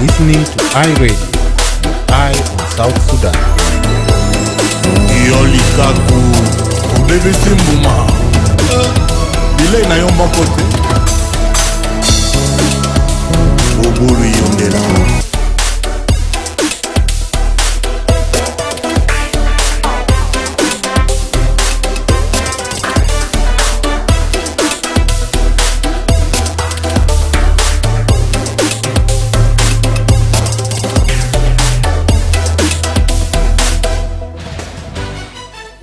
listening to iRadio, I on South Sudan. Yoli kaku, bebe simbuma. Delay na yomba kote. Oburu yondela.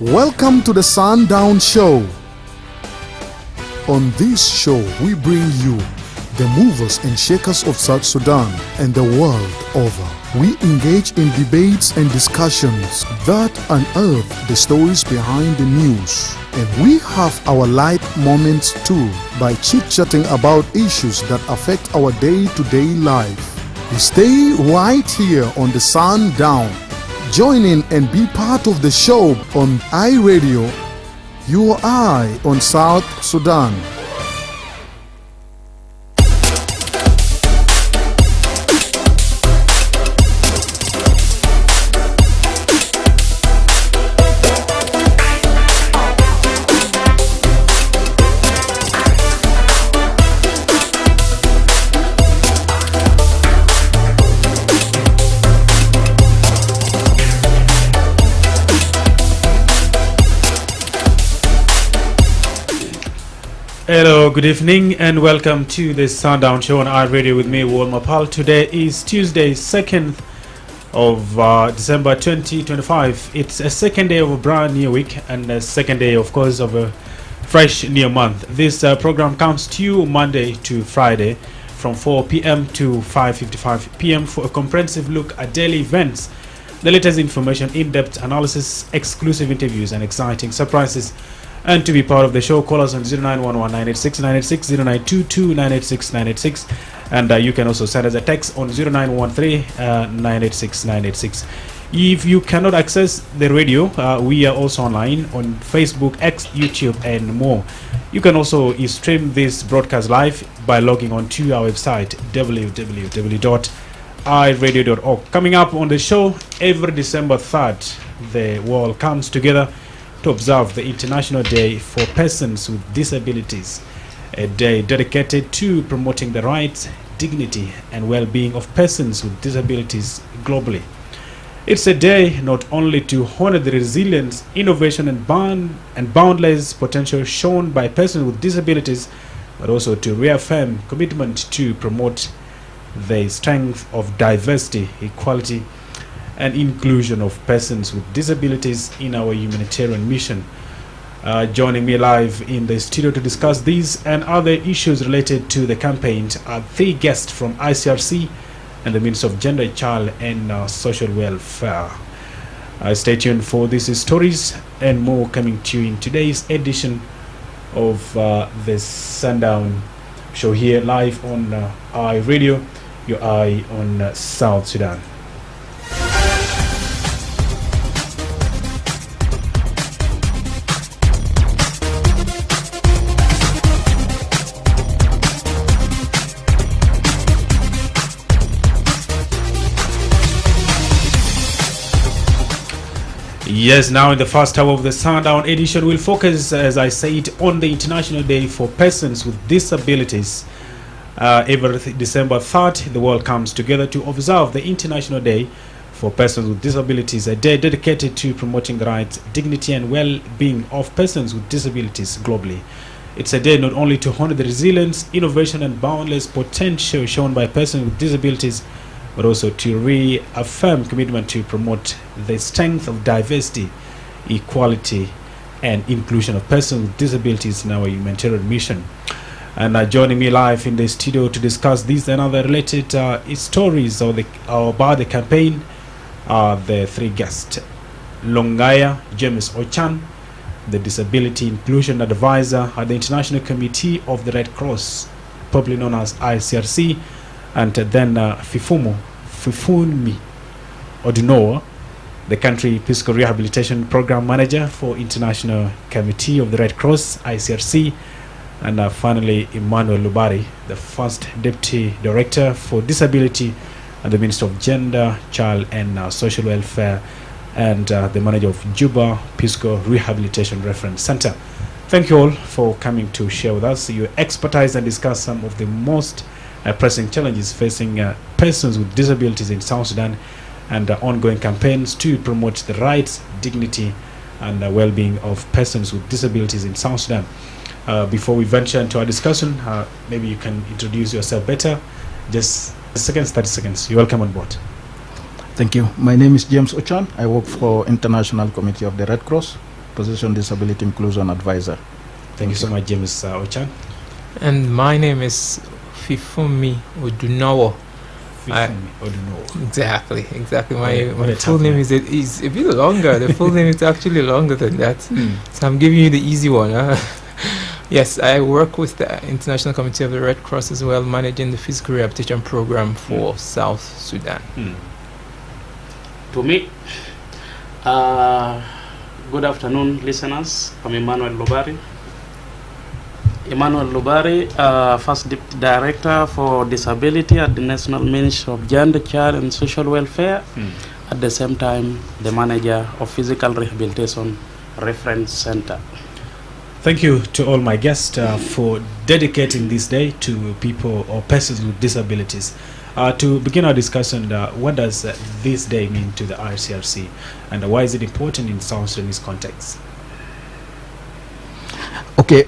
Welcome to the Sundown Show. On this show, we bring you the movers and shakers of South Sudan and the world over. We engage in debates and discussions that unearth the stories behind the news. And we have our light moments too by chit-chatting about issues that affect our day-to-day life. We stay right here on the Sundown. Join in and be part of the show on iRadio, your eye on South Sudan. Hello, good evening and welcome to the Sundown Show on iRadio with me, Wol Mapal. Today is Tuesday, 2nd of December 2025. It's a second day of a brand new week and a second day, of course, of a fresh new month. This program comes to you Monday to Friday from 4 p.m. to 5:55 p.m. for a comprehensive look at daily events, the latest information, in-depth analysis, exclusive interviews and exciting surprises. And to be part of the show, call us on 0911-986-986, 0922-986-986, and you can also send us a text on 0913-986-986. If you cannot access the radio, we are also online on Facebook, X, YouTube, and more. You can also stream this broadcast live by logging on to our website, www.iradio.org. Coming up on the show, every December 3rd, the world comes together to observe the International Day for Persons with Disabilities, a day dedicated to promoting the rights, dignity, and well-being of persons with disabilities globally. It's a day not only to honor the resilience, innovation, and boundless potential shown by persons with disabilities, but also to reaffirm commitment to promote the strength of diversity, equality, and inclusion of persons with disabilities in our humanitarian mission. Joining me live in the studio to discuss these and other issues related to the campaign are three guests from ICRC and the Ministry of Gender, Child and Social Welfare. Stay tuned for these stories and more coming to you in today's edition of the Sundown Show here live on iRadio, your eye on South Sudan. Yes, now in the first hour of the Sundown edition, we'll focus, as I said, on the International Day for Persons with Disabilities. Every December 3rd, the world comes together to observe the International Day for Persons with Disabilities, a day dedicated to promoting the rights, dignity, and well-being of persons with disabilities globally. It's a day not only to honor the resilience, innovation, and boundless potential shown by persons with disabilities, but also to reaffirm commitment to promote the strength of diversity, equality, and inclusion of persons with disabilities in our humanitarian mission. And joining me live in the studio to discuss these and other related stories about the campaign are the three guests. Longaya James Ochan, the Disability Inclusion Advisor at the International Committee of the Red Cross, popularly known as ICRC, and then Fifunmi Odunoa, the Country Physical Rehabilitation Program Manager for International Committee of the Red Cross, ICRC, and finally Emmanuel Lubari, the First Deputy Director for Disability the Minister of Gender, Child and Social Welfare, and the manager of Juba Pisco Rehabilitation Reference Center. Thank you all for coming to share with us your expertise and discuss some of the most pressing challenges facing persons with disabilities in South Sudan, and ongoing campaigns to promote the rights, dignity, and well-being of persons with disabilities in South Sudan. Before we venture into our discussion, maybe you can introduce yourself better. Just 30 seconds. You're welcome on board. Thank you. My name is James Ochan. I work for International Committee of the Red Cross, position Disability Inclusion Advisor. Thank you so much, James Ochan. And my name is Fifumi Odunawo. Exactly. My full name is a bit longer. The full name is actually longer than that. So I'm giving you the easy one. Yes, I work with the International Committee of the Red Cross as well, managing the physical rehabilitation program for South Sudan. To me, good afternoon, listeners. I'm Emmanuel Lubari. First Deputy Director for Disability at the National Ministry of Gender, Child and Social Welfare. At the same time, the Manager of Physical Rehabilitation Reference Center. Thank you to all my guests for dedicating this day to people or persons with disabilities. To begin our discussion, what does this day mean to the ICRC, and why is it important in South Sudanese context? Okay,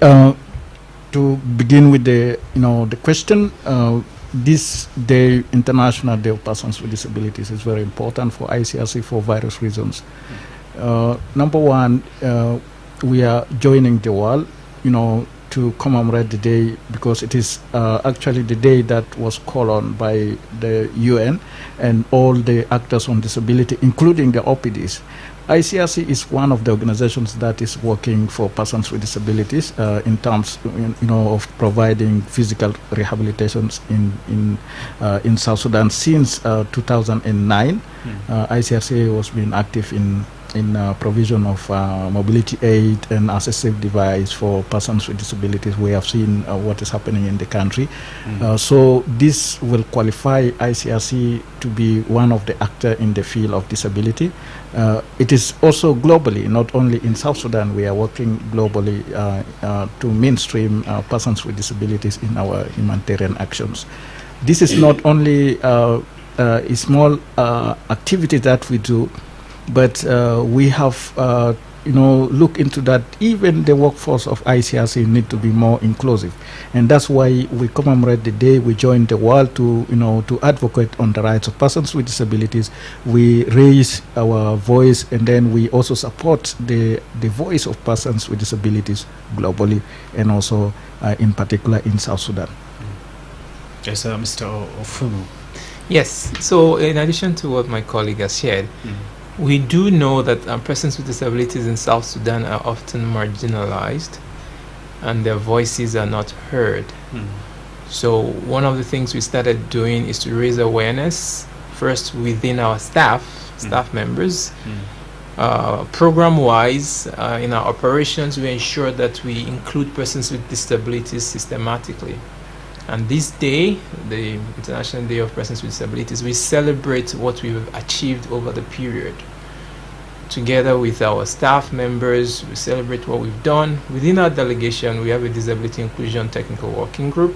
to begin with the question, this day, International Day of Persons with Disabilities, is very important for ICRC for various reasons. Number one, we are joining the world, to commemorate the day, because it is actually the day that was called on by the UN and all the actors on disability, including the OPDs. ICRC is one of the organizations that is working for persons with disabilities in terms, of providing physical rehabilitations in South Sudan since 2009. ICRC was being active in provision of mobility aid and assistive device for persons with disabilities. We have seen what is happening in the country. So this will qualify ICRC to be one of the actors in the field of disability. It is also globally, not only in South Sudan. We are working globally to mainstream persons with disabilities in our humanitarian actions. This is not only a small activity that we do, but we have look into that. Even the workforce of ICRC need to be more inclusive, and that's why we commemorate the day. We join the world to advocate on the rights of persons with disabilities. We raise our voice, and then we also support the voice of persons with disabilities globally, and also in particular in South Sudan. Yes, Mr. Ofumu. Yes, so in addition to what my colleague has shared, we do know that persons with disabilities in South Sudan are often marginalized and their voices are not heard. So one of the things we started doing is to raise awareness, first within our staff members. Program-wise, in our operations, we ensure that we include persons with disabilities systematically. And this day, the International Day of Persons with Disabilities, we celebrate what we've achieved over the period. Together with our staff members, we celebrate what we've done. Within our delegation, we have a Disability Inclusion Technical Working Group,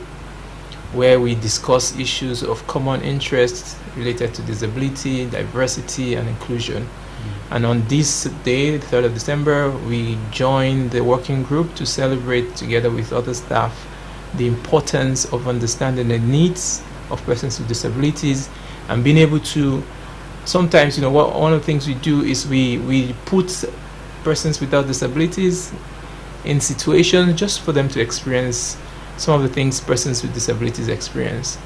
where we discuss issues of common interest related to disability, diversity, and inclusion. And on this day, the 3rd of December, we join the working group to celebrate together with other staff the importance of understanding the needs of persons with disabilities, and being able to sometimes, one of the things we do is we put persons without disabilities in situations just for them to experience some of the things persons with disabilities experience.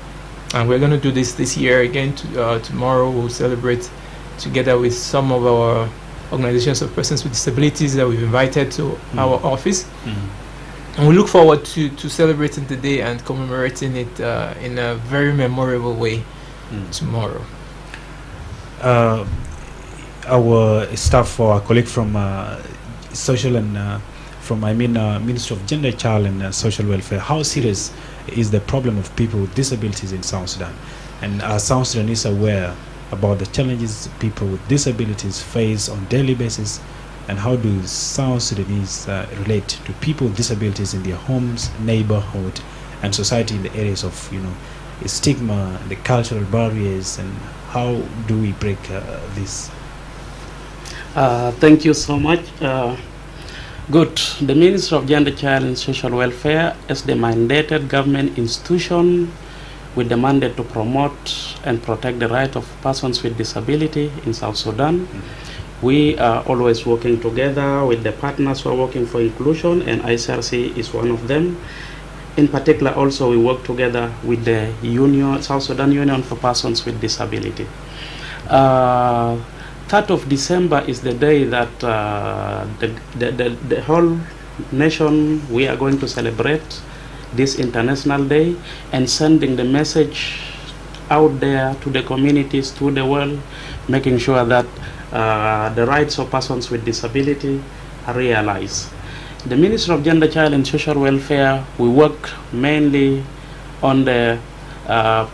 And we're going to do this year again. Tomorrow we'll celebrate together with some of our organizations of persons with disabilities that we've invited to our office. And we look forward to celebrating the day and commemorating it in a very memorable way tomorrow. Our staff, or our colleague from social and Ministry of Gender, Child and Social Welfare, how serious is the problem of people with disabilities in South Sudan? And are South Sudanese aware about the challenges people with disabilities face on daily basis? And how do South Sudanese relate to people with disabilities in their homes, neighborhood, and society in the areas of, stigma, the cultural barriers, and how do we break this? Thank you so much. Good. The Ministry of Gender, Child and Social Welfare is the mandated government institution with the mandate to promote and protect the rights of persons with disability in South Sudan. We are always working together with the partners who are working for inclusion, and ICRC is one of them. In particular, also we work together with the Union, South Sudan Union for Persons with Disability. 3rd of December is the day that the whole nation, we are going to celebrate this International Day and sending the message out there to the communities, to the world, making sure that the rights of persons with disability are realized. The Ministry of Gender, Child and Social Welfare, we work mainly on the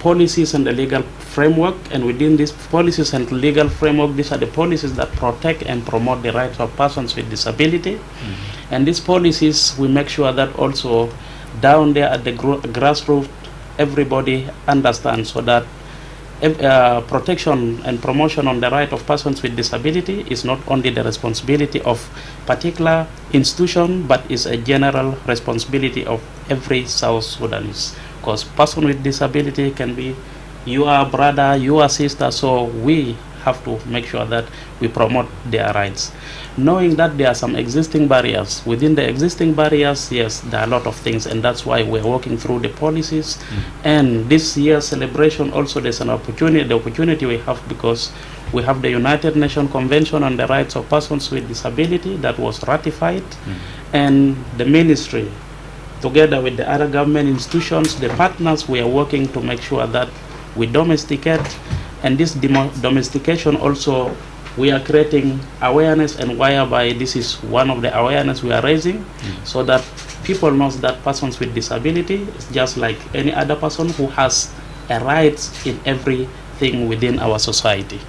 policies and the legal framework, and within these policies and legal framework, these are the policies that protect and promote the rights of persons with disability. And these policies, we make sure that also down there at the grassroots, everybody understands, so that protection and promotion on the right of persons with disability is not only the responsibility of particular institution, but is a general responsibility of every South Sudanese. Because person with disability can be your brother, your sister, so we have to make sure that we promote their rights. Knowing that there are some existing barriers. Within the existing barriers, yes, there are a lot of things, and that's why we're working through the policies. And this year's celebration also, there's an opportunity, the opportunity we have, because we have the United Nations Convention on the Rights of Persons with Disability that was ratified, and the ministry, together with the other government institutions, the partners, we are working to make sure that we domesticate. And this domestication also, we are creating awareness, and whereby this is one of the awareness we are raising, so that people know that persons with disability is just like any other person who has a rights in everything within our society.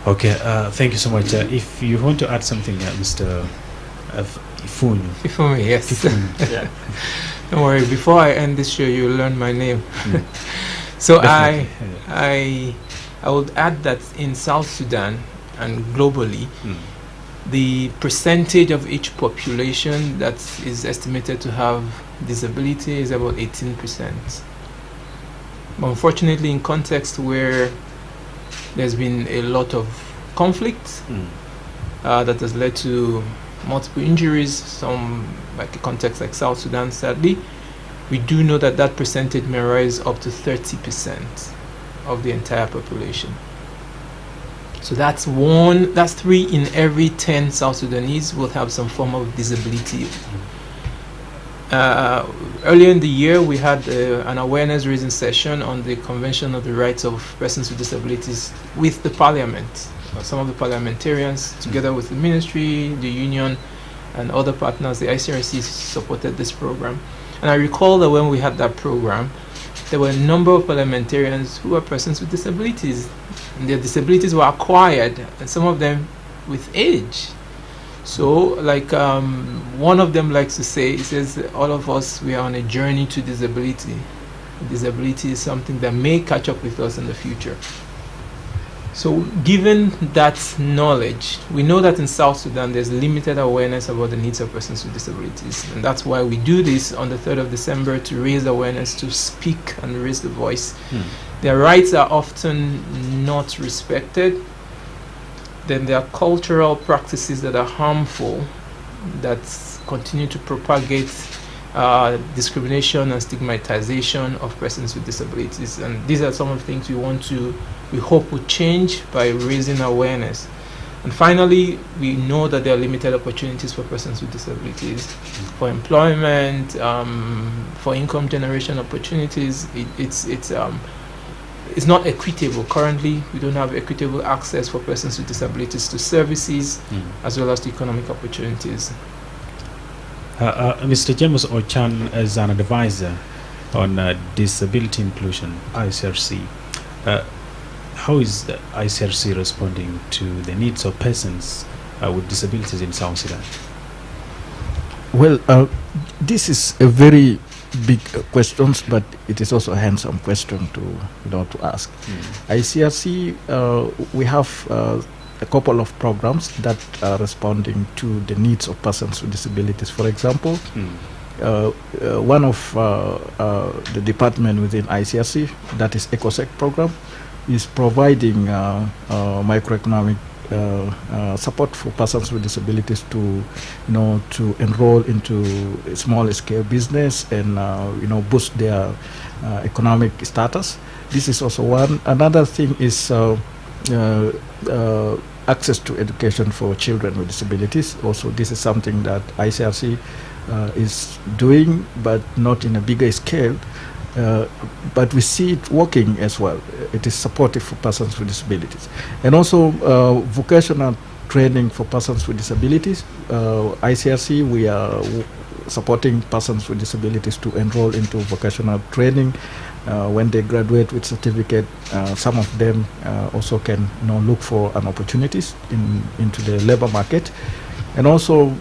Okay, thank you so much. If you want to add something, Mr. Ifunu. Ifunu, yes. Ifunu. Yeah. Don't worry, before I end this show, you'll learn my name. So I would add that in South Sudan and globally, the percentage of each population that is estimated to have disability is about 18%. But unfortunately, in context where there's been a lot of conflict that has led to multiple injuries, some like a context like South Sudan, sadly, we do know that that percentage may rise up to 30% of the entire population. So that's 3 in every 10 South Sudanese will have some form of disability. Earlier in the year, we had an awareness raising session on the Convention of the Rights of Persons with Disabilities with the Parliament. Some of the parliamentarians, together with the ministry, the union, and other partners, the ICRC supported this program. And I recall that when we had that program, there were a number of parliamentarians who were persons with disabilities. And their disabilities were acquired, and some of them with age. So, like one of them likes to say, he says, all of us, we are on a journey to disability. Disability is something that may catch up with us in the future. So given that knowledge, we know that in South Sudan there's limited awareness about the needs of persons with disabilities, and that's why we do this on the 3rd of December to raise awareness, to speak and raise the voice. Their rights are often not respected. Then there are cultural practices that are harmful, that continue to propagate discrimination and stigmatization of persons with disabilities, and these are some of the things we hope will change by raising awareness. And finally, we know that there are limited opportunities for persons with disabilities for employment, for income generation opportunities. It's not equitable. Currently, we don't have equitable access for persons with disabilities to services as well as to economic opportunities. Mr. James Ochan, as an advisor, on disability inclusion, ICRC. How is the ICRC responding to the needs of persons with disabilities in South Sudan? Well, this is a very big question, but it is also a handsome question to ask. ICRC, we have a couple of programs that are responding to the needs of persons with disabilities. For example, one of the department within ICRC, that is ECOSEC program, is providing microeconomic support for persons with disabilities to enroll into a small scale business and boost their economic status. This is also one. Another thing is access to education for children with disabilities. Also, this is something that ICRC is doing, but not in a bigger scale. But we see it working as well. It is supportive for persons with disabilities. And also vocational training for persons with disabilities. ICRC, we are supporting persons with disabilities to enroll into vocational training. When they graduate with certificate, some of them also can look for an opportunities into the labor market. And also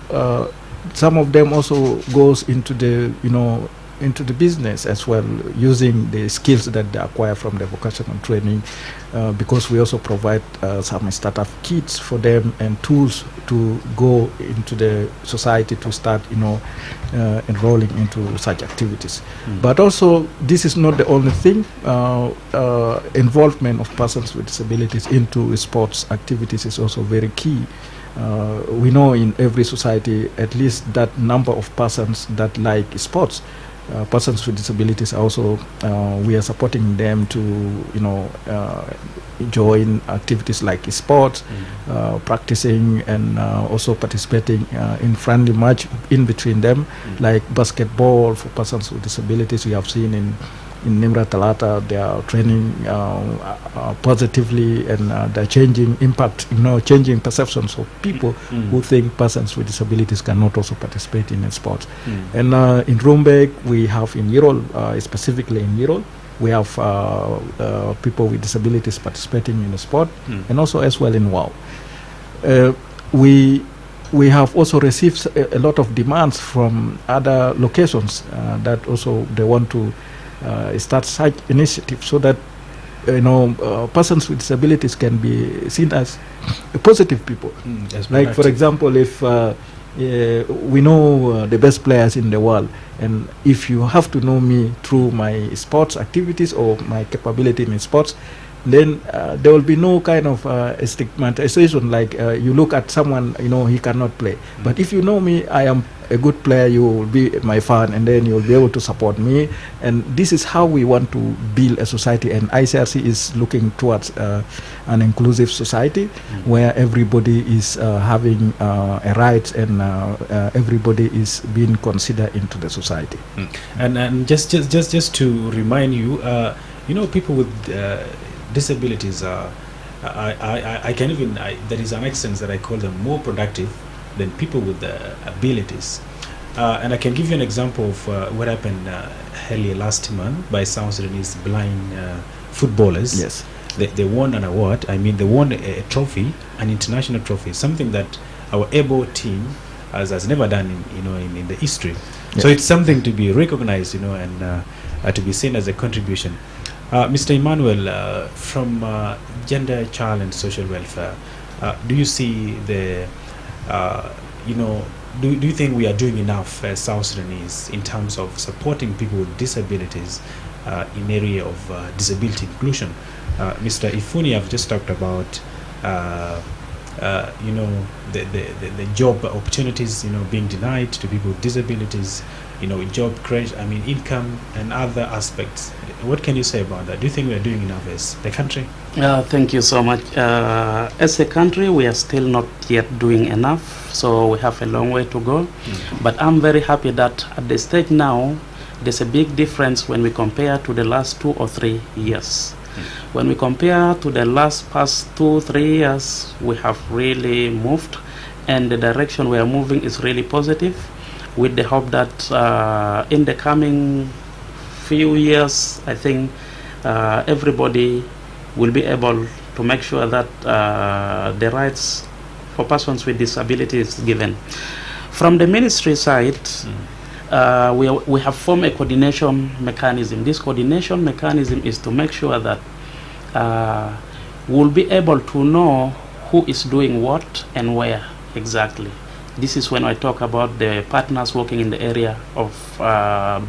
some of them also goes into the business as well, using the skills that they acquire from the vocational training, because we also provide some startup kits for them and tools to go into the society to start enrolling into such activities. But also, this is not the only thing. Involvement of persons with disabilities into sports activities is also very key. We know in every society at least that number of persons that like sports. Persons with disabilities also, we are supporting them to join activities like sports, practicing, and also participating in friendly match in between them, like basketball for persons with disabilities. We have seen in Nimra Talata, they are training positively, and they're changing changing perceptions of people who think persons with disabilities cannot also participate in sports. And in Rumbek, we have in Yirol, specifically in Yirol, we have people with disabilities participating in the sport, and also as well in WOW. We have also received a lot of demands from other locations that also they want to start such initiatives so that persons with disabilities can be seen as positive people. Like, for example, if we know the best players in the world, and if you have to know me through my sports activities or my capability in sports, then there will be no kind of stigmatization, like you look at someone, he cannot play. But if you know me, I am a good player, you will be my fan, and then you will be able to support me. And this is how we want to build a society, and ICRC is looking towards an inclusive society where everybody is having a right, and everybody is being considered into the society. And just to remind you, people with disabilities are, there is an extent that I call them more productive than people with abilities. And I can give you an example of what happened earlier last month by South Sudanese blind footballers. Yes. They won an award. They won a trophy, an international trophy, something that our able team has never done in the history. Yes. So it's something to be recognized, and to be seen as a contribution. Mr. Emmanuel, from Gender, Child and Social Welfare, do you see the, do you think we are doing enough as South Sudanese in terms of supporting people with disabilities in area of disability inclusion? Mr. Ifuni, have just talked about, the job opportunities, being denied to people with disabilities, job creation, income and other aspects. What can you say about that? Do you think we are doing enough as the country? Thank you so much. As a country, we are still not yet doing enough, so we have a long way to go. But I'm very happy that at the stage now, there's a big difference when we compare to the last 2 or 3 years. When we compare to the past 2-3 years, we have really moved, and the direction we are moving is really positive, with the hope that in the coming few years, I think everybody will be able to make sure that the rights for persons with disabilities is given. From the ministry side, we have formed a coordination mechanism. This coordination mechanism is to make sure that we'll be able to know who is doing what and where exactly. This is when I talk about the partners working in the area of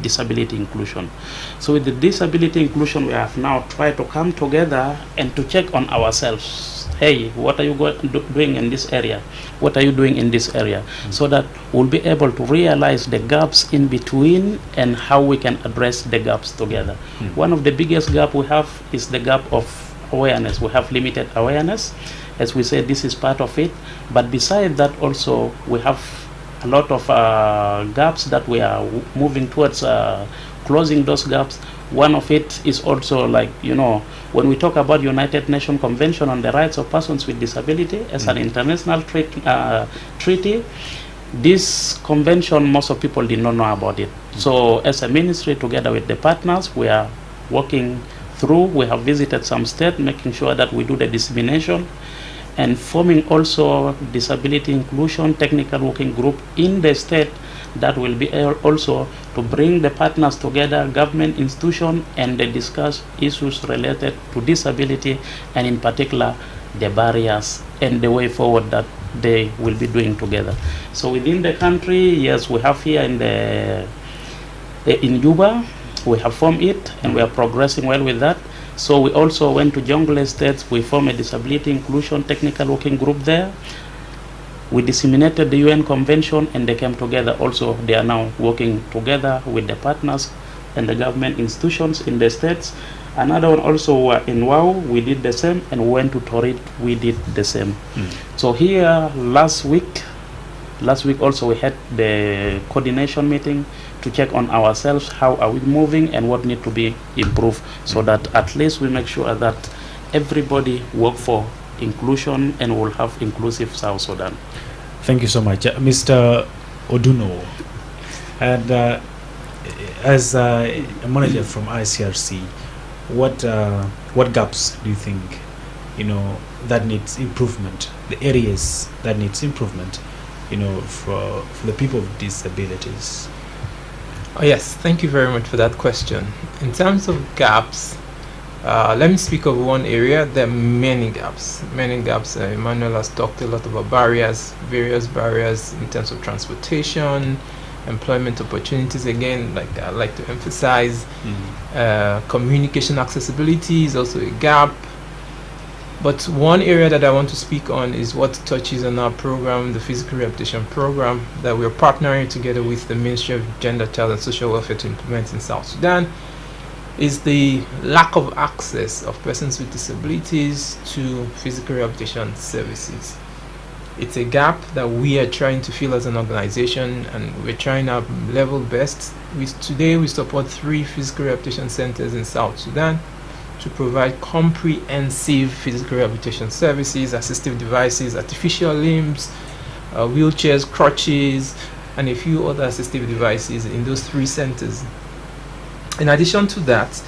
disability inclusion. So with the disability inclusion, we have now tried to come together and to check on ourselves. Hey, what are you doing in this area? What are you doing in this area? So that we'll be able to realize the gaps in between and how we can address the gaps together. One of the biggest gaps we have is the gap of awareness. We have limited awareness. As we said, this is part of it. But beside that also, we have a lot of gaps that we are moving towards closing those gaps. One of it is also like, when we talk about United Nations Convention on the Rights of Persons with Disability as an international treaty, this convention, most of people did not know about it. So as a ministry, together with the partners, we are working through. We have visited some states, making sure that we do the dissemination, and forming also disability inclusion technical working group in the state that will be also to bring the partners together, government institution, and they discuss issues related to disability, and in particular the barriers and the way forward that they will be doing together. So within the country, yes, we have here in Juba, we have formed it, and we are progressing well with that. So we also went to Jonglei States. We formed a disability inclusion technical working group there. We disseminated the UN Convention, and they came together. Also, they are now working together with the partners and the government institutions in the states. Another one also in Wau, we did the same, and we went to Torit, we did the same. So here last week also we had the coordination meeting to check on ourselves, how are we moving and what need to be improved, so that at least we make sure that everybody work for inclusion and will have inclusive South Sudan. Thank you so much, Mr. Oduno. And as a manager from ICRC, what gaps do you think that needs improvement? The areas that needs improvement, for the people with disabilities. Oh, yes, thank you very much for that question. In terms of gaps, let me speak of one area. There are many gaps. Emmanuel has talked a lot about various barriers in terms of transportation, employment opportunities. Again, like I like to emphasize, communication accessibility is also a gap. But one area that I want to speak on is what touches on our program, the physical rehabilitation program that we're partnering together with the Ministry of Gender, Child and Social Welfare to implement in South Sudan, is the lack of access of persons with disabilities to physical rehabilitation services. It's a gap that we are trying to fill as an organization, and we're trying our level best. Today we support 3 physical rehabilitation centers in South Sudan to provide comprehensive physical rehabilitation services, assistive devices, artificial limbs, wheelchairs, crutches, and a few other assistive devices in those 3 centers. In addition to that,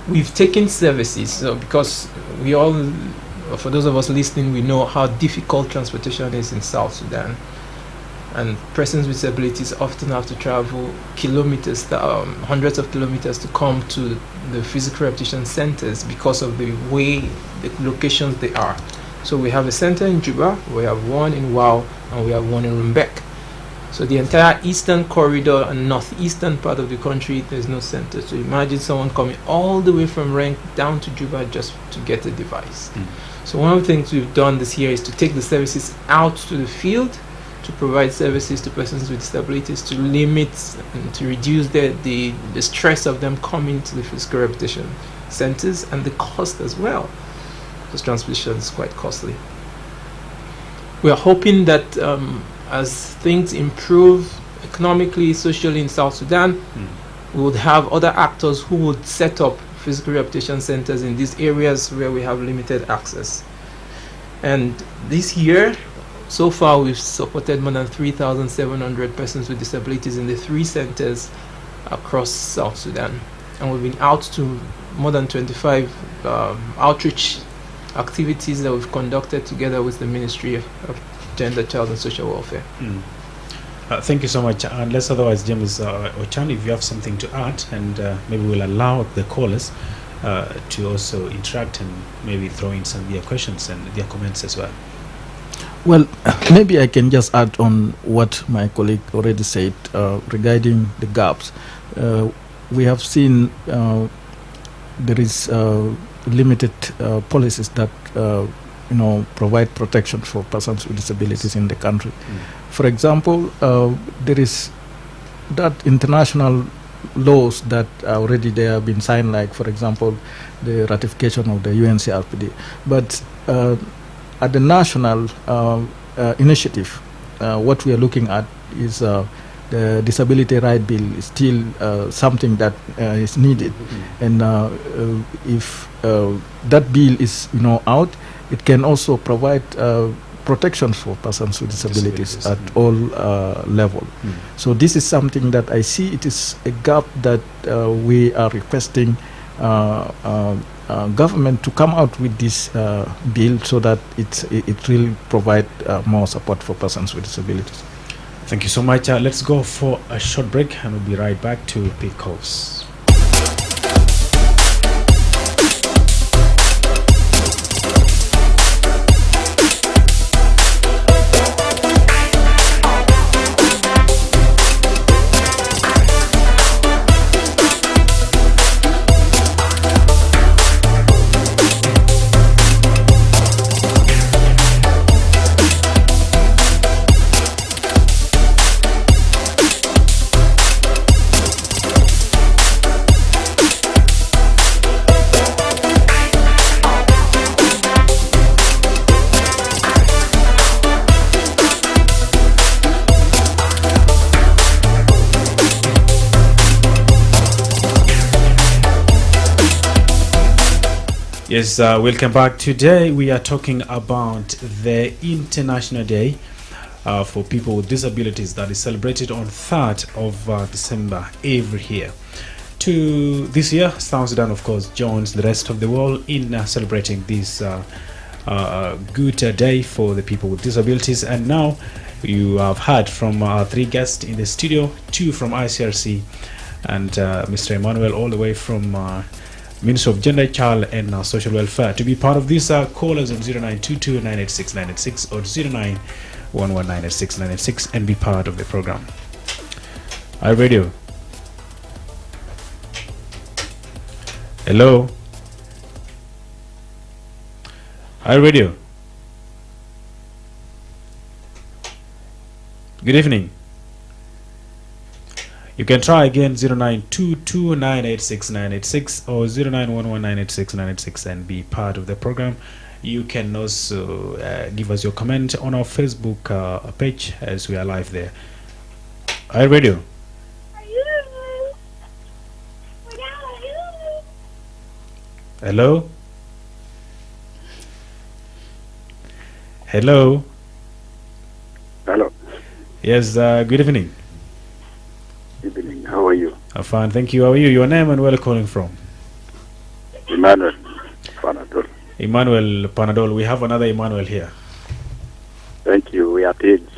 we've taken services, so because we all, for those of us listening, we know how difficult transportation is in South Sudan, and persons with disabilities often have to travel kilometers, hundreds of kilometers to come to the physical rehabilitation centers because of the way the locations they are. So we have a center in Juba, we have one in Wau, and we have one in Rumbek. So the entire eastern corridor and northeastern part of the country, there's no center. So imagine someone coming all the way from Renk down to Juba just to get a device. So one of the things we've done this year is to take the services out to the field to provide services to persons with disabilities, to limit and to reduce the stress of them coming to the physical rehabilitation centers, and the cost as well, because transportation is quite costly. We are hoping that as things improve economically, socially in South Sudan, we would have other actors who would set up physical rehabilitation centers in these areas where we have limited access. And this year, so far, we've supported more than 3,700 persons with disabilities in the 3 centers across South Sudan. And we've been out to more than 25 outreach activities that we've conducted together with the Ministry of Gender, Child and Social Welfare. Thank you so much. Unless otherwise, James Ochan, if you have something to add, and maybe we'll allow the callers to also interact and maybe throw in some of their questions and their comments as well. Well, maybe I can just add on what my colleague already said regarding the gaps. We have seen there is limited policies that provide protection for persons with disabilities in the country. For example, there is that international laws that already they have been signed, like for example the ratification of the UNCRPD, but at the national initiative, what we are looking at is the disability right bill is still something that is needed, and if that bill is out, it can also provide protections for persons with disabilities at all level. So this is something that I see it is a gap that we are requesting government to come out with this bill so that it will provide more support for persons with disabilities. Thank you so much. Let's go for a short break and we'll be right back to pick calls. Yes, welcome back. Today we are talking about the International Day for People with Disabilities that is celebrated on 3rd of December every year. To this year, South Sudan, of course, joins the rest of the world in celebrating this good day for the people with disabilities. And now you have heard from our 3 guests in the studio, 2 from ICRC and Mr. Emmanuel all the way from Ministry of Gender, Child and Social Welfare. To be part of this, callers on 0922-986-986 or 0911-986-986 and be part of the program. iRadio. Hello. iRadio. Good evening. You can try again 0922-986-986 or 0911-986-986 and be part of the program. You can also give us your comment on our Facebook page as we are live there. iRadio. Hello? Hello? Hello. Yes, good evening. Evening. How are you? I'm fine, thank you. How are you? Your name and where are you calling from? Emmanuel Panadol. Emmanuel Panadol. We have another Emmanuel here. Thank you. We are kids.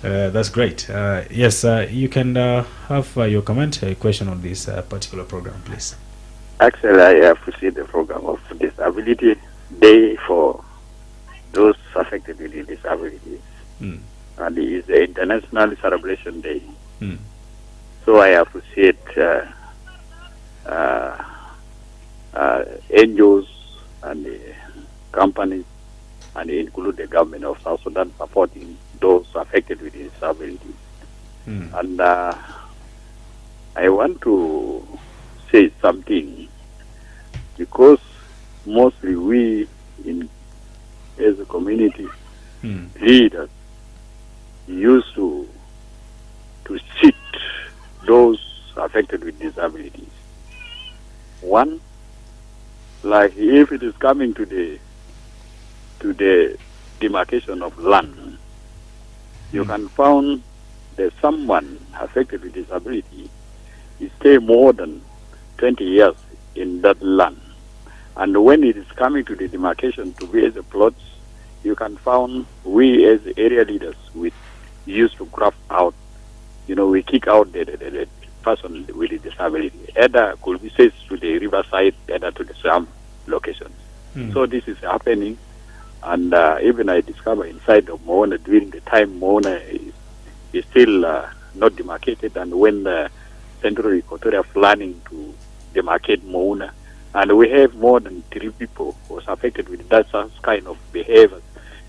That's great. Yes, you can have your comment, a question on this particular program, please. Actually, I appreciate the program of Disability Day for those affected with disabilities. And it is the International Celebration Day. So I appreciate NGOs and the companies and include the government of South Sudan supporting those affected with disabilities. And I want to say something because mostly we as a community leaders used to sit those affected with disabilities. One, like if it is coming to the demarcation of land, you can find there's someone affected with disability stay more than 20 years in that land. And when it is coming to the demarcation to be as a plots, you can find we as area leaders, we used to craft out, we kick out the person with the disability. Either could be said to the riverside, either to the some locations. So this is happening. And even I discovered inside of Moana during the time Moana is still not demarcated, and when the Central Equatoria planning to demarcate Moana, and we have more than 3 people who was affected with that kind of behavior,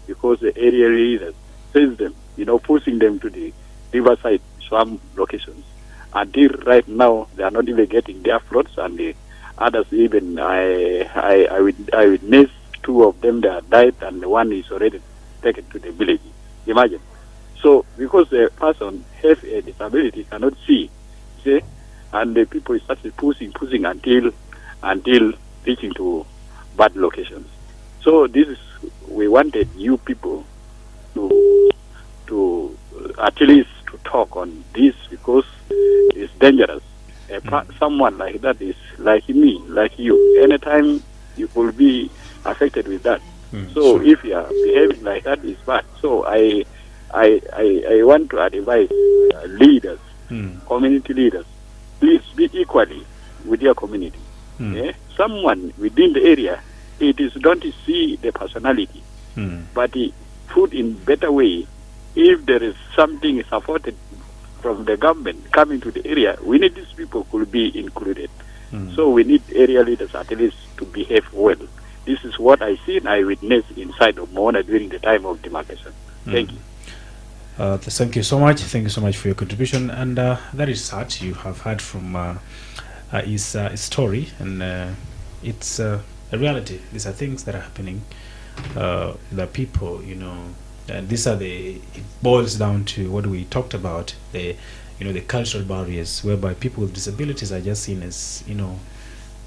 because the area leaders sends them, pushing them to the riverside swamp locations. Until right now, they are not even getting their floods, and the others even I witnessed 2 of them that died, and one is already taken to the village. Imagine. So because the person has a disability, cannot see, and the people started pushing until reaching to bad locations. So this is, we wanted you people to at least to talk on this, because it's dangerous. Someone like that is like me, like you. Anytime you will be affected with that. So if you are behaving like that, is bad. So I want to advise leaders, community leaders, please be equally with your community. Someone within the area, it is don't see the personality, but put in better way. If there is something supported from the government coming to the area, we need these people could be included. So we need area leaders at least to behave well. This is what I see and I witnessed inside of Moana during the time of demarcation. Thank you. Thank you so much. Thank you so much for your contribution. And that is sad. You have heard from his story, and it's a reality. These are things that are happening. The people, these are it boils down to what we talked about, the cultural barriers, whereby people with disabilities are just seen as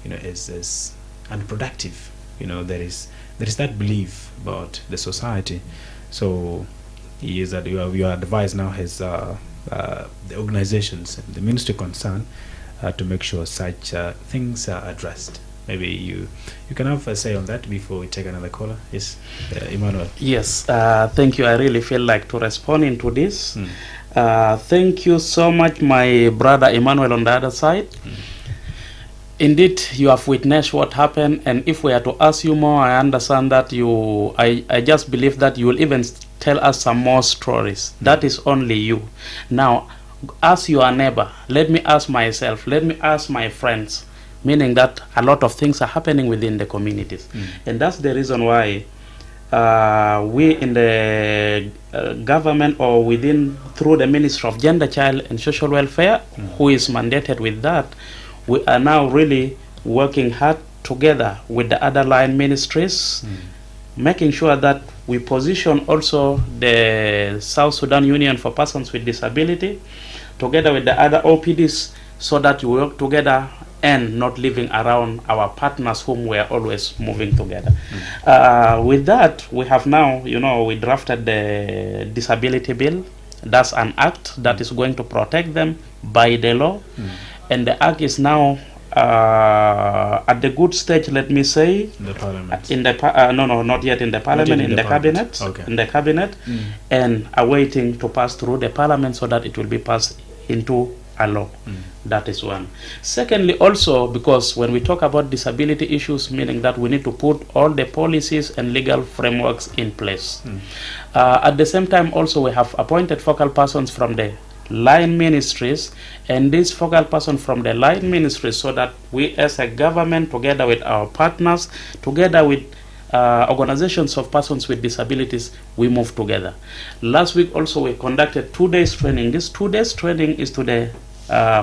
as unproductive. There is that belief about the society. So that you are advised now as the organizations and the ministry concerned to make sure such things are addressed. Maybe you can have a say on that before we take another caller. Yes, Emmanuel. Yes, thank you. I really feel like to respond into this. Thank you so much, my brother Emmanuel on the other side. Indeed, you have witnessed what happened, and if we are to ask you more, I understand that I just believe that you will even tell us some more stories. That is only you. Now, ask your neighbor. Let me ask myself. Let me ask my friends. Meaning that a lot of things are happening within the communities. And that's the reason why we in the government, or through the Ministry of Gender, Child and Social Welfare, who is mandated with that, we are now really working hard together with the other line ministries, making sure that we position also the South Sudan Union for Persons with Disability together with the other OPDs, so that we work together and not living around our partners whom we are always moving together. With that, we have now, we drafted the disability bill. That's an act that is going to protect them by the law. And the act is now at the good stage, let me say. In the parliament? No, not yet in the parliament, in the cabinet. Okay. In the cabinet, and awaiting to pass through the parliament so that it will be passed into a law. That is one. Secondly, also, because when we talk about disability issues, meaning that we need to put all the policies and legal frameworks in place. At the same time, also, we have appointed focal persons from the line ministries, and these focal persons from the line ministries, so that we as a government, together with our partners, together with organizations of persons with disabilities, we move together. Last week also we conducted 2 days training. This 2 days training is to the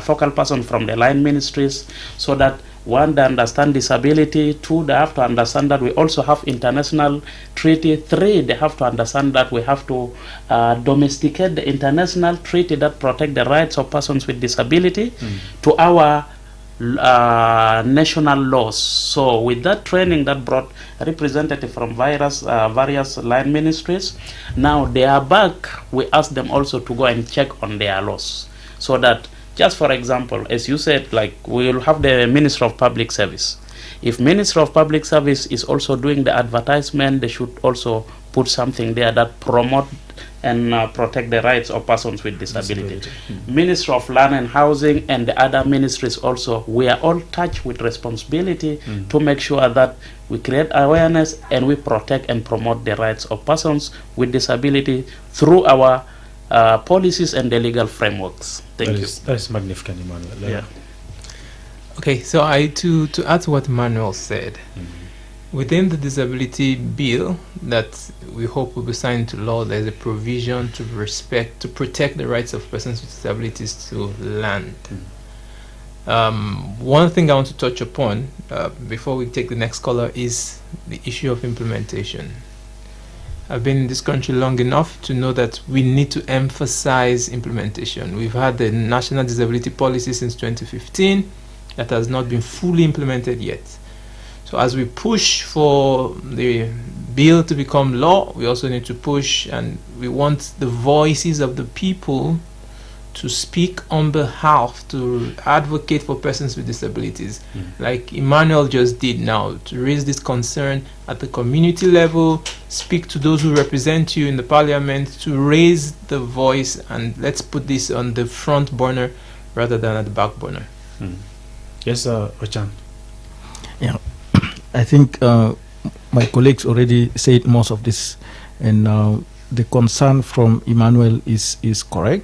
focal person from the line ministries, so that one, they understand disability; two, they have to understand that we also have international treaty; three, they have to understand that we have to domesticate the international treaty that protect the rights of persons with disability to our national laws. So with that training that brought a representative from various line ministries, now they are back. We ask them also to go and check on their laws, so that Just for example, as you said, like we will have the Minister of Public Service. If Minister of Public Service is also doing the advertisement, they should also put something there that promote and protect the rights of persons with disability. Minister of Land and Housing and the other ministries also, we are all touched with responsibility to make sure that we create awareness and we protect and promote the rights of persons with disability through our policies and the legal frameworks. Thank you. That is magnificent, Emmanuel. Yeah. Okay, so to add to what Manuel said, within the disability bill that we hope will be signed into law, there's a provision to protect the rights of persons with disabilities to land. One thing I want to touch upon before we take the next caller is the issue of implementation. I've been in this country long enough to know that we need to emphasize implementation. We've had the National Disability Policy since 2015 that has not been fully implemented yet. So as we push for the bill to become law, we also need to push, and we want the voices of the people to speak on behalf, to advocate for persons with disabilities, like Emmanuel just did now, to raise this concern at the community level, speak to those who represent you in the parliament, to raise the voice, and let's put this on the front burner rather than at the back burner. Yes, Ochan. Yeah, I think my colleagues already said most of this, and the concern from Emmanuel is correct.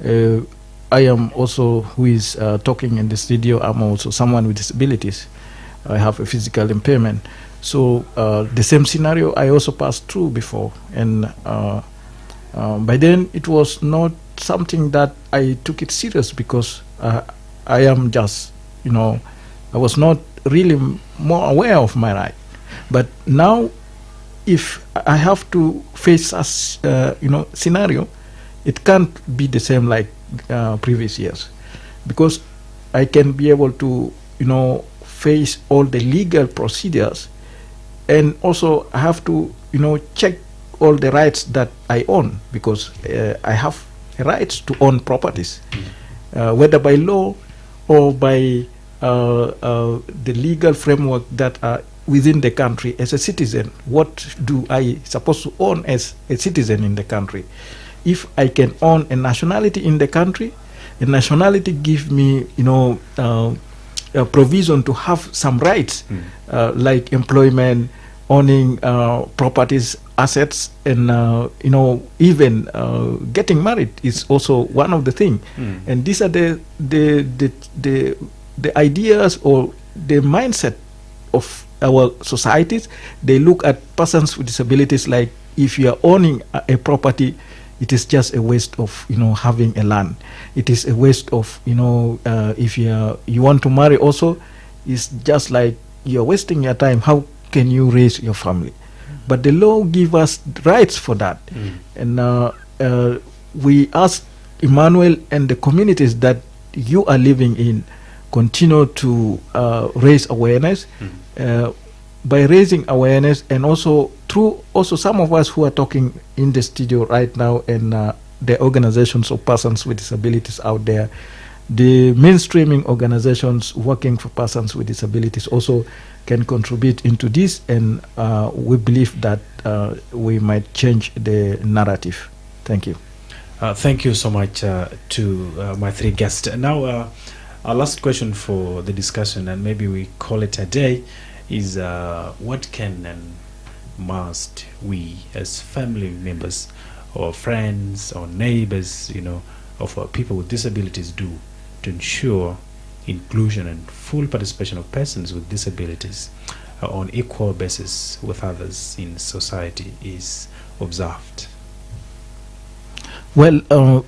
I am also, who is talking in the studio, I'm also someone with disabilities. I have a physical impairment. So the same scenario I also passed through before, and by then it was not something that I took it serious, because I am just, I was not really more aware of my right. But now, if I have to face a scenario, it can't be the same like previous years, because I can be able to face all the legal procedures, and also I have to check all the rights that I own, because I have rights to own properties, whether by law or by the legal framework that are within the country as a citizen. What do I supposed to own as a citizen in the country? If I can own a nationality in the country, a nationality give me a provision to have some rights, like employment, owning properties, assets, and even getting married is also one of the things. And these are the ideas or the mindset of our societies. They look at persons with disabilities like, if you are owning a property, it is just a waste of having a land. It is a waste of if you want to marry also, it's just like you're wasting your time. How can you raise your family? But the law gives us rights for that. And we ask Emmanuel and the communities that you are living in, continue to raise awareness. By raising awareness, and also through some of us who are talking in the studio right now, and the organizations of persons with disabilities out there, the mainstreaming organizations working for persons with disabilities also can contribute into this, and we believe that we might change the narrative. Thank you. Thank you so much to my three guests. Now, our last question for the discussion, and maybe we call it a day, is what can and must we as family members or friends or neighbors, of people with disabilities do to ensure inclusion and full participation of persons with disabilities on equal basis with others in society is observed? Well,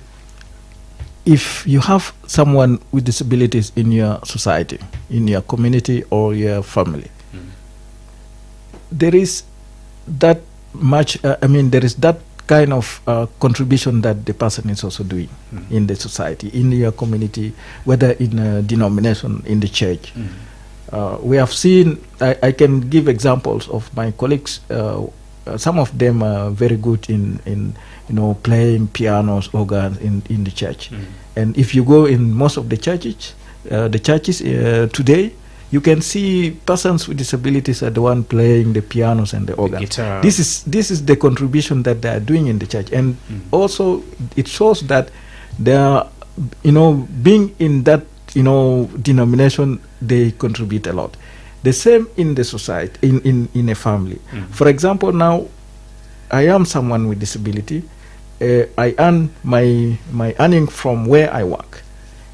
if you have someone with disabilities in your society, in your community or your family, there is that much, there is that kind of contribution that the person is also doing in the society, in your community, whether in a denomination, in the church. We have seen, I can give examples of my colleagues. Some of them are very good in playing pianos, organs in the church. And if you go in most of the churches today, you can see persons with disabilities are the one playing the pianos and the organ. guitar. This is the contribution that they are doing in the church, and also it shows that they are, being in that denomination, they contribute a lot. The same in the society, in a family. For example, now I am someone with disability. I earn my earning from where I work,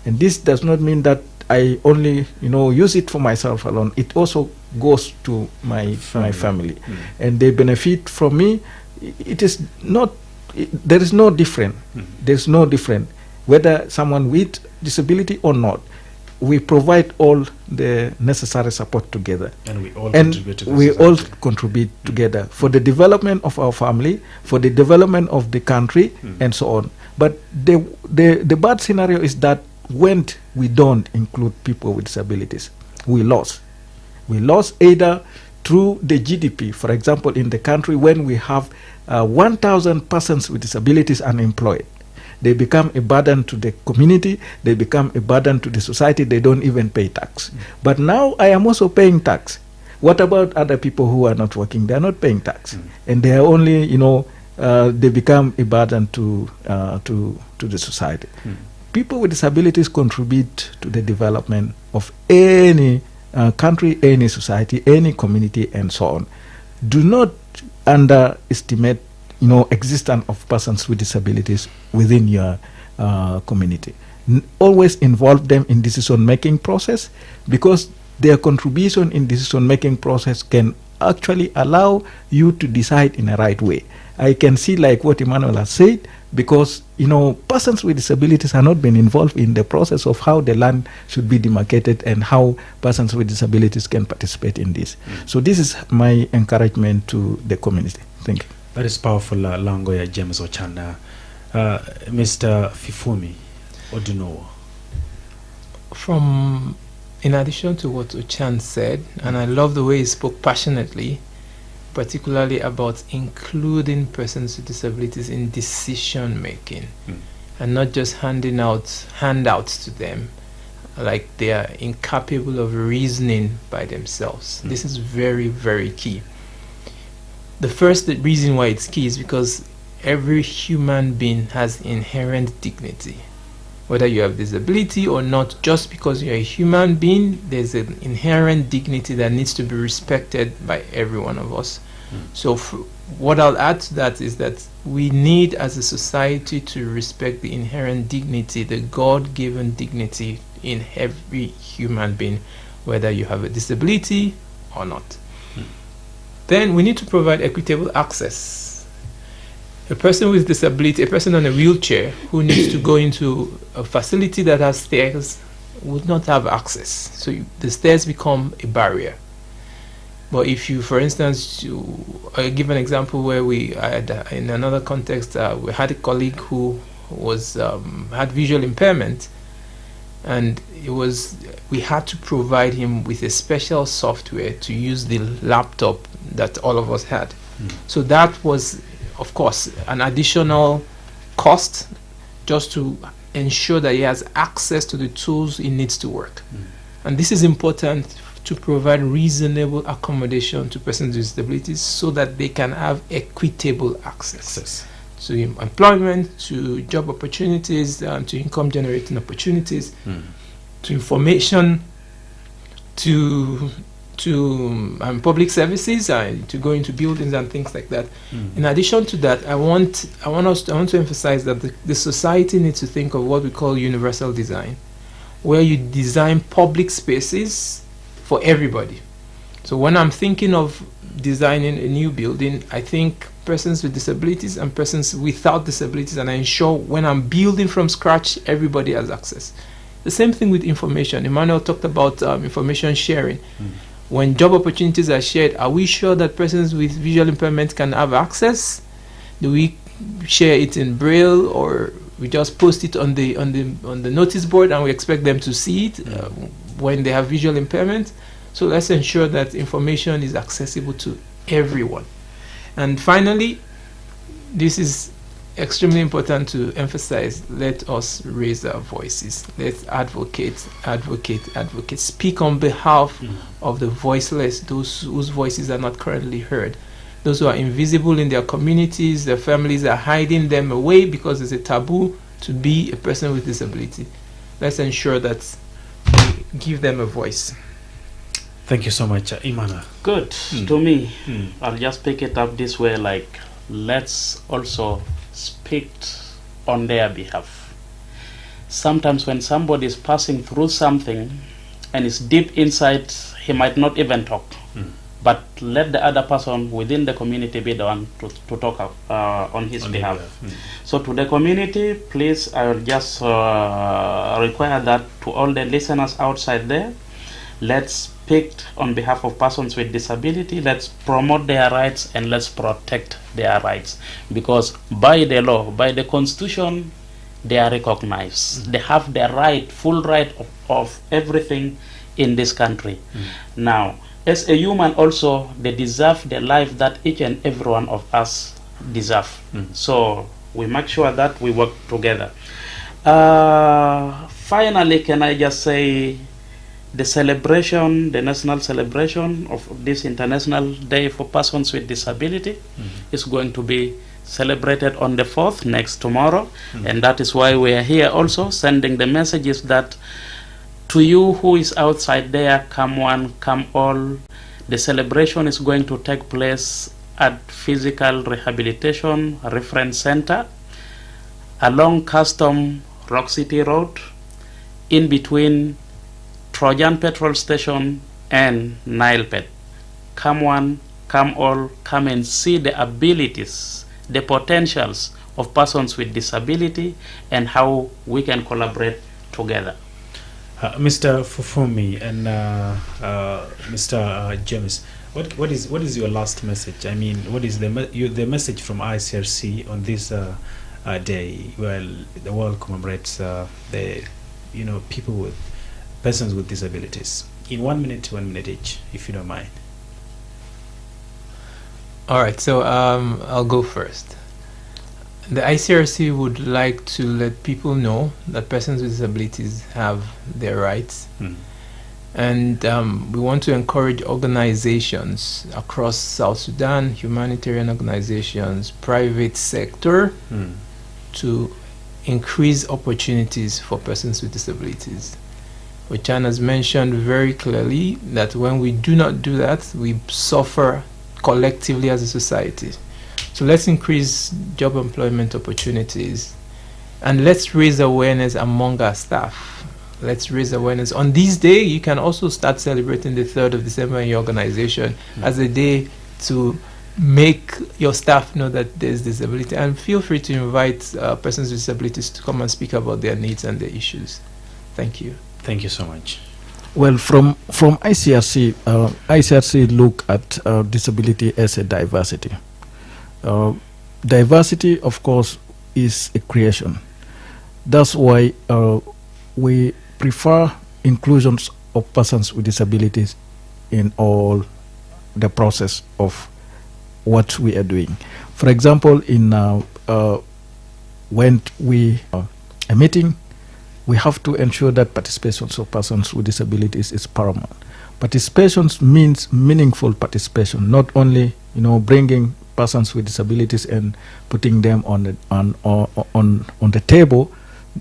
and this does not mean that I only use it for myself alone. It also goes to my family, and they benefit from me. It is not. There is no different. There's no different whether someone with disability or not. We provide all the necessary support together, and we all contribute to the we society. all contribute together for the development of our family, for the development of the country, and so on. But the bad scenario is that when we don't include people with disabilities, we lost. We lost either through the GDP. For example, in the country, when we have 1,000 persons with disabilities unemployed, they become a burden to the community, they become a burden to the society, they don't even pay tax. But now I am also paying tax. What about other people who are not working? They are not paying tax. And they are only, they become a burden to the society. People with disabilities contribute to the development of any country, any society, any community, and so on. Do not underestimate, existence of persons with disabilities within your community. Always involve them in decision-making process, because their contribution in decision-making process can actually allow you to decide in a right way. I can see, like what Emmanuel has said, because persons with disabilities are not being involved in the process of how the land should be demarcated and how persons with disabilities can participate in this. So this is my encouragement to the community. Thank you. That is powerful, Langoya James Ochanda. Mr. Fifumi Odunowo. In addition to what Ochan said, and I love the way he spoke passionately, particularly about including persons with disabilities in decision making, and not just handing out handouts to them like they are incapable of reasoning by themselves. This is very, very key. The first reason why it's key is because every human being has inherent dignity. Whether you have disability or not, just because you're a human being, there's an inherent dignity that needs to be respected by every one of us. So what I'll add to that is that we need as a society to respect the inherent dignity, the God-given dignity in every human being, whether you have a disability or not. Then we need to provide equitable access. A person with disability, a person on a wheelchair who needs to go into a facility that has stairs would not have access. So the stairs become a barrier. But if you, for instance, I give an example where we had, in another context, we had a colleague who was had visual impairment, and we had to provide him with a special software to use the laptop that all of us had. So that was, of course, an additional cost just to ensure that he has access to the tools he needs to work. And this is important to provide reasonable accommodation to persons with disabilities so that they can have equitable access to employment, to job opportunities, to income generating opportunities, to information, to public services, to go into buildings and things like that. In addition to that, I want to emphasize that the society needs to think of what we call universal design, where you design public spaces for everybody. So when I'm thinking of designing a new building, I think persons with disabilities and persons without disabilities, and I ensure when I'm building from scratch, everybody has access. The same thing with information. Emmanuel talked about information sharing. When job opportunities are shared, are we sure that persons with visual impairment can have access? Do we share it in Braille, or we just post it on the notice board and we expect them to see it when they have visual impairment? So let's ensure that information is accessible to everyone. And finally, this is extremely important to emphasize, let us raise our voices. Let's advocate. Speak on behalf of the voiceless, those whose voices are not currently heard. Those who are invisible in their communities, their families are hiding them away because it's a taboo to be a person with disability. Let's ensure that we give them a voice. Thank you so much, Imana. Good. To me, I'll just pick it up this way, like, let's also speak on their behalf. Sometimes when somebody is passing through something and is deep inside, he might not even talk. But let the other person within the community be the one to talk on his behalf. So to the community, please, I will just require that to all the listeners outside there, let's speak on behalf of persons with disability, let's promote their rights and let's protect their rights. Because by the law, by the constitution, they are recognized. They have the right, full right of everything in this country. Now, as a human also, they deserve the life that each and every one of us deserve. So we make sure that we work together. Finally, can I just say the celebration, the national celebration of this International Day for Persons with Disability is going to be celebrated on the 4th, next tomorrow. And that is why we are here also sending the messages that to you who is outside there, come one, come all. The celebration is going to take place at Physical Rehabilitation Reference Center along Custom Rock City Road, in between Trojan Petrol Station and Nilepet. Come one, come all, come and see the abilities, the potentials of persons with disability and how we can collaborate together. Mr. Fufumi and Mr. James, what is your last message? I mean, what is the message from ICRC on this day? Well, the world commemorates the people with persons with disabilities. In 1 minute, 1 minute each, if you don't mind. All right, so I'll go first. The ICRC would like to let people know that persons with disabilities have their rights. And we want to encourage organizations across South Sudan, humanitarian organizations, private sector, to increase opportunities for persons with disabilities. Ochan has mentioned very clearly that when we do not do that, we suffer collectively as a society. So let's increase job employment opportunities and let's raise awareness among our staff. Let's raise awareness. On this day, you can also start celebrating the 3rd of December in your organization as a day to make your staff know that there's disability, and feel free to invite persons with disabilities to come and speak about their needs and their issues. Thank you. Thank you so much. Well, from ICRC, ICRC look at disability as a diversity. Diversity, of course, is a creation. That's why we prefer inclusions of persons with disabilities in all the process of what we are doing. For example, in when we a meeting, we have to ensure that participation of persons with disabilities is paramount. Participation means meaningful participation, not only bringing persons with disabilities and putting them on the table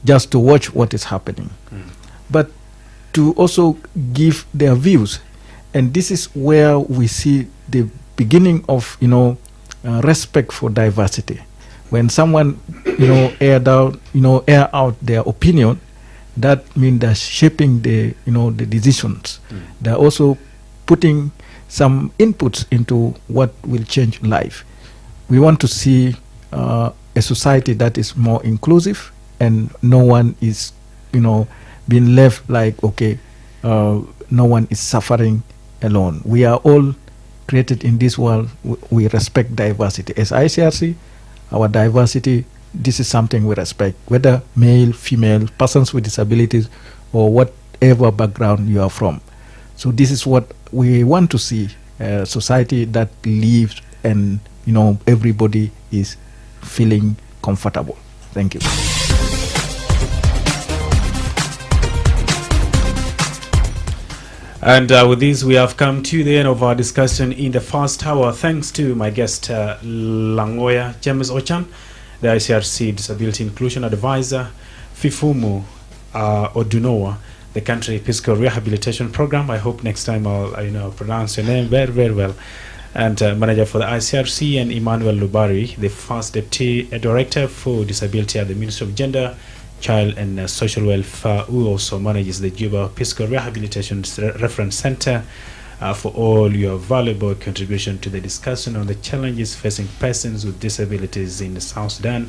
just to watch what is happening, but to also give their views. And this is where we see the beginning of respect for diversity. When someone air out their opinion, that means they're shaping the the decisions. They're also putting some inputs into what will change life. We want to see a society that is more inclusive and no one is being left like, okay, no one is suffering alone. We are all created in this world. We respect diversity. As ICRC, our diversity, this is something we respect, whether male, female, persons with disabilities, or whatever background you are from. So this is what we want to see, a society that lives and everybody is feeling comfortable. Thank you. And with this, we have come to the end of our discussion in the first hour. Thanks to my guest, Langoya James Ochan, the ICRC Disability Inclusion Advisor, Fifumu Odunowa, the Country Physical Rehabilitation Program. I hope next time I'll pronounce your name very, very well. And Manager for the ICRC, and Emmanuel Lubari, the First Deputy Director for Disability at the Ministry of Gender, Child and Social Welfare, who also manages the Juba Physical Rehabilitation Reference Center, for all your valuable contribution to the discussion on the challenges facing persons with disabilities in South Sudan.